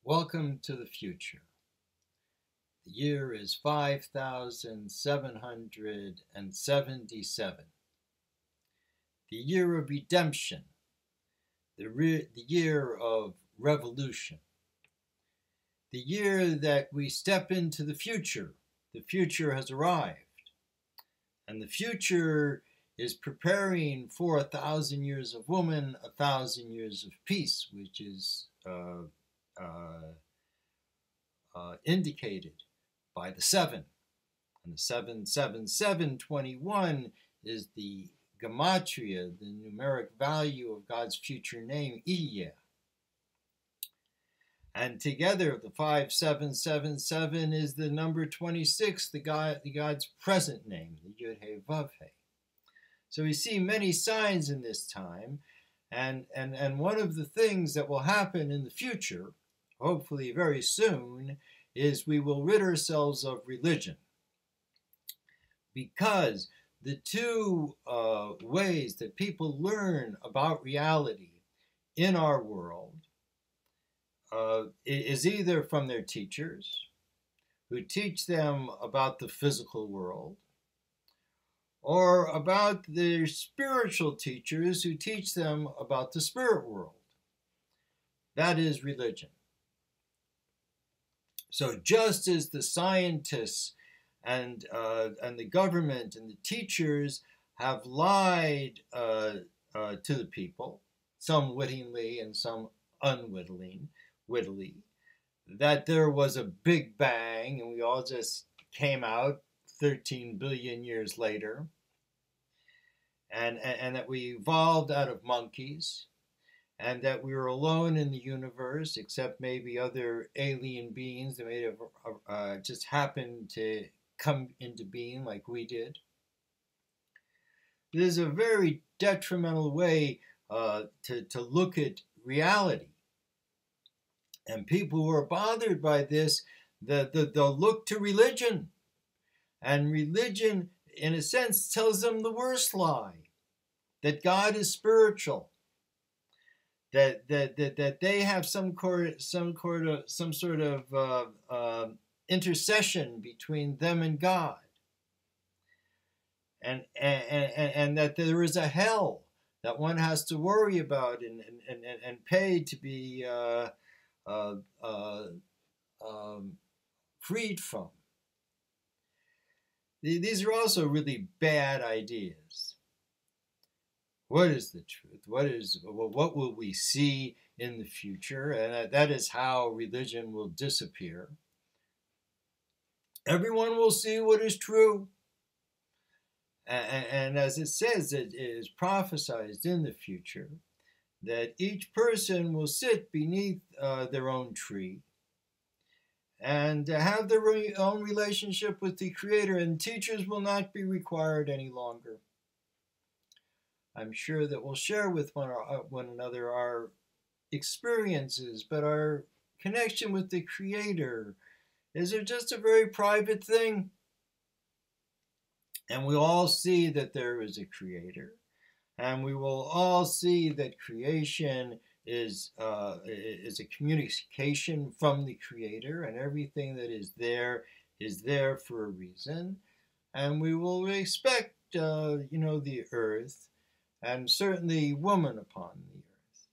Welcome to the future. The year is 5777. The year of redemption. The year of revolution. The year that we step into the future. The future has arrived. And the future is preparing for 1,000 years of woman, 1,000 years of peace, which is indicated by the 7. And the 77721 is the gematria, the numeric value of God's future name, Iyeh. And together, the 5777 is the number 26, the God's present name, the Yud-He-Vav-He. So we see many signs in this time, and one of the things that will happen in the future, hopefully very soon, is we will rid ourselves of religion. Because the two ways that people learn about reality in our world is either from their teachers, who teach them about the physical world, or about their spiritual teachers who teach them about the spirit world. That is religion. So just as the scientists and the government and the teachers have lied to the people, some wittingly and some unwittingly, that there was a big bang and we all just came out 13 billion years later, and that we evolved out of monkeys, and that we were alone in the universe, except maybe other alien beings that may have just happened to come into being like we did. It is a very detrimental way to look at reality. And people who are bothered by this, they'll look to religion. And religion, in a sense, tells them the worst lie, that God is spiritual. That they have some sort of intercession between them and God, and that there is a hell that one has to worry about and pay to be freed from. These are also really bad ideas. What is the truth? What will we see in the future? And that is how religion will disappear. Everyone will see what is true. And as it says, it is prophesied in the future that each person will sit beneath their own tree and have their own relationship with the Creator, and teachers will not be required any longer. I'm sure that we'll share with one another our experiences, but our connection with the Creator is just a very private thing. And we all see that there is a Creator, and we will all see that creation is a communication from the Creator, and everything that is there for a reason. And we will respect, the earth, and certainly woman upon the earth.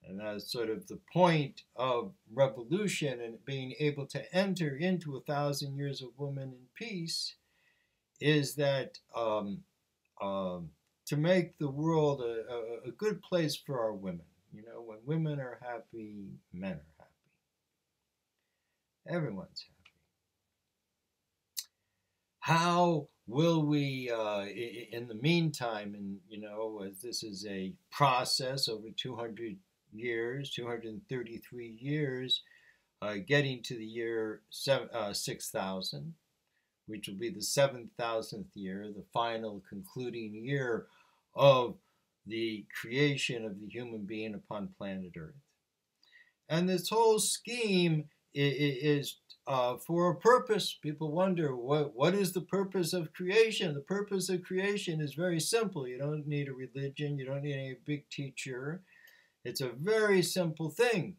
And that's sort of the point of revolution and being able to enter into 1,000 years of woman in peace, is that to make the world a good place for our women. When women are happy, men are happy. Everyone's happy. How will we, in the meantime, and as this is a process over 200 years, 233 years, getting to the year 6,000, which will be the 7,000th year, the final concluding year of the creation of the human being upon planet Earth. And this whole scheme is for a purpose. People wonder, what is the purpose of creation? The purpose of creation is very simple. You don't need a religion. You don't need any big teacher. It's a very simple thing.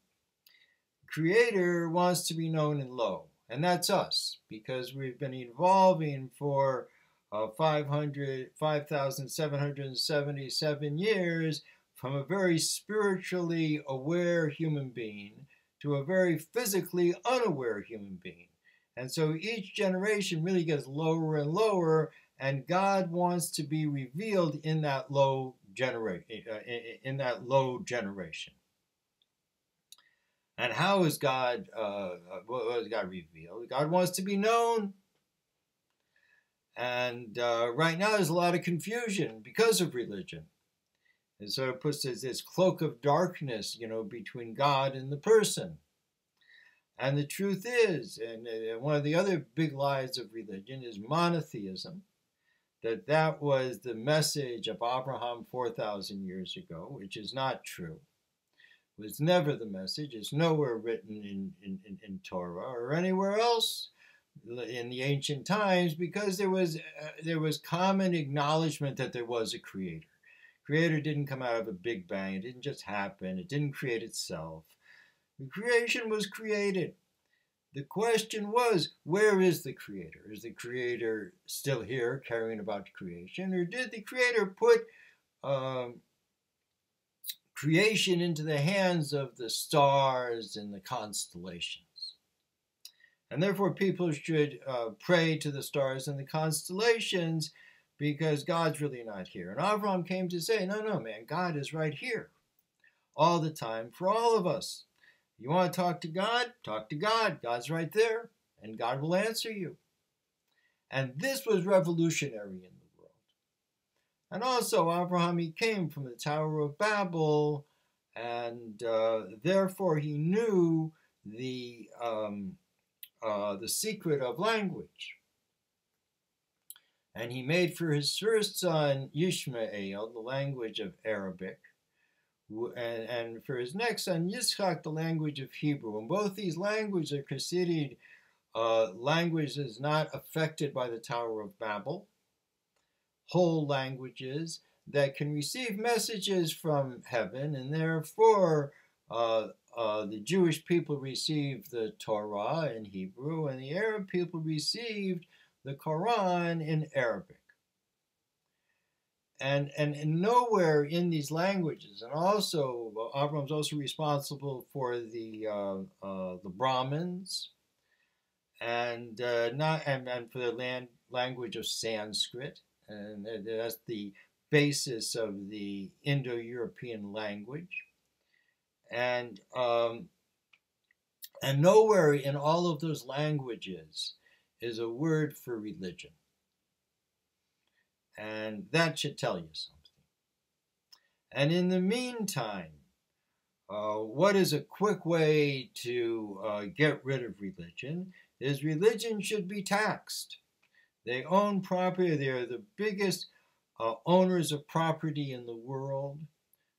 Creator wants to be known and low, and that's us, because we've been evolving for 5,777 years from a very spiritually aware human being to a very physically unaware human being. And so each generation really gets lower and lower, and God wants to be revealed in that low generation. And how is God? What is God revealed? God wants to be known, and right now there's a lot of confusion because of religion, and so it puts this cloak of darkness, between God and the person. And the truth is, and one of the other big lies of religion is monotheism. That was the message of Abraham 4,000 years ago, which is not true. It was never the message. It's nowhere written in Torah or anywhere else in the ancient times, because there was common acknowledgement that there was a creator. Creator didn't come out of a big bang. It didn't just happen. It didn't create itself. The creation was created. The question was, where is the Creator? Is the Creator still here caring about creation? Or did the Creator put creation into the hands of the stars and the constellations? And therefore people should pray to the stars and the constellations, because God's really not here. And Avraham came to say, no, man, God is right here all the time for all of us. You want to talk to God? Talk to God. God's right there, and God will answer you. And this was revolutionary in the world. And also, Abraham, he came from the Tower of Babel, and therefore he knew the secret of language. And he made for his first son, Ishmael, the language of Arabic, and for his next son, Yitzchak, the language of Hebrew. And both these languages are considered languages not affected by the Tower of Babel, whole languages that can receive messages from heaven, and therefore the Jewish people received the Torah in Hebrew, and the Arab people received the Quran in Arabic. And nowhere in these languages, and also Abraham's also responsible for the Brahmins, and for the language of Sanskrit, and that's the basis of the Indo-European language, and nowhere in all of those languages is a word for religion. And that should tell you something. And in the meantime, what is a quick way to get rid of religion is religion should be taxed. They own property. They are the biggest owners of property in the world.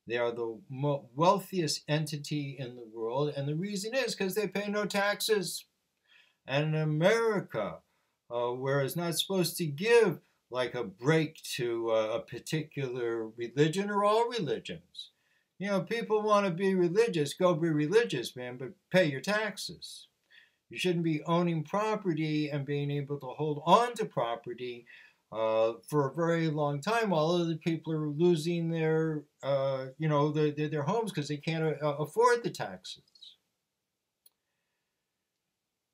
They are the wealthiest entity in the world. And the reason is because they pay no taxes. And in America, where it's not supposed to give like a break to a particular religion or all religions. People want to be religious, go be religious, man, but pay your taxes. You shouldn't be owning property and being able to hold on to property for a very long time while other people are losing their homes because they can't afford the taxes.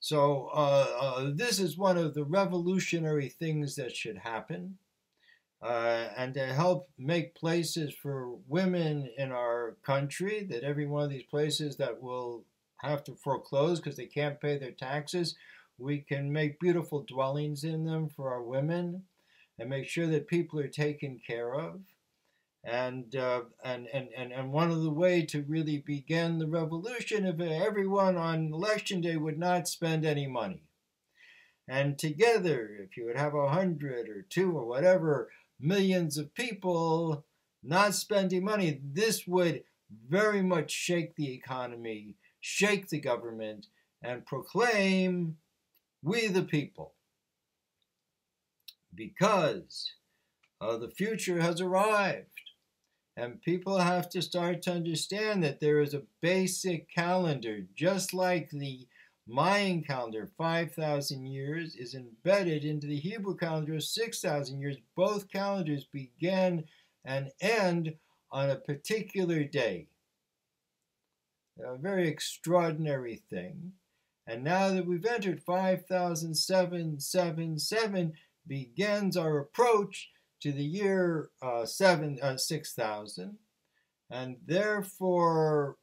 So this is one of the revolutionary things that should happen, and to help make places for women in our country, that every one of these places that will have to foreclose because they can't pay their taxes, we can make beautiful dwellings in them for our women and make sure that people are taken care of. And one of the way to really begin the revolution, if everyone on election day would not spend any money, and together, if you would have 100 or 2 or whatever millions of people not spending money, this would very much shake the economy, shake the government, and proclaim, "We the people," because the future has arrived. And people have to start to understand that there is a basic calendar, just like the Mayan calendar, 5,000 years, is embedded into the Hebrew calendar of 6,000 years. Both calendars begin and end on a particular day. A very extraordinary thing. And now that we've entered 5,777, begins our approach to the year 6,000. And therefore,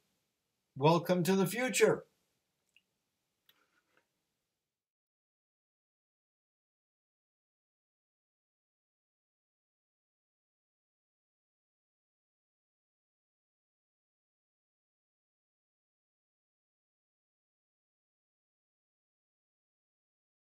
welcome to the future.